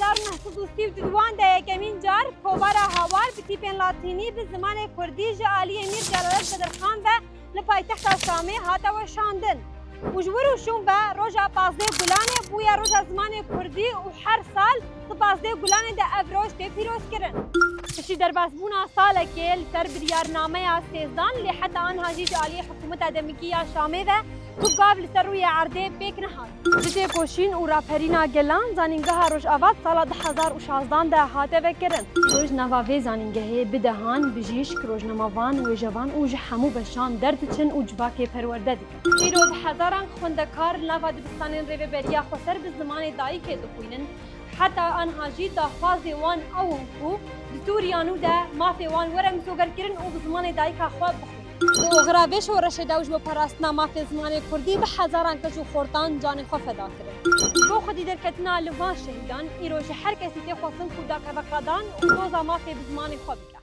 1932 ده یکمین جار کوبارا هاوار به تیپین لاتینی به زمان کردی جالی امیر جلالت بدرخان و لپایتخت شامی هاتا و شاندن وجور وشون به روژا پازده گلانه بویا روژا زمان کردی و هر سال پازده گلانه ده افروش ده پیروز کرن پشتی در بازبونا ساله که لسر بریارنامه سیزدان لی حتی آنها جی جالی حکومت دمکی شامی و تو قابل لسر روی عرده پیک نهاد جده پوشین و راپرینا گلان زانینگاه روش آواد سال 2016 ده هاته وکرن روش نواوی زانینگاهی بدهان بجیش که روش نماوان و جوان و جحمو بشان درد چن و جواکی پرورده دیکن ایرو بحضاران خوندکار نوا دبستانین ریوه بریا خسر به زمان دایی که دخوینن حتی آنها جی داخوازی وان او کو بسوریانو ده مافی وان ورم سوگر کرن و به زمان دایی که خواب بخون و اغرابش و رشد اوج با پراستنا مافی زمان کردی به هزاران کش و خورتان جان خواه فدا کرن با خودی در کتنا لوان شهیدان ایروش هر کسی تی خواستن خودا که بقدان و دوزا مافی به زمان خواه بکن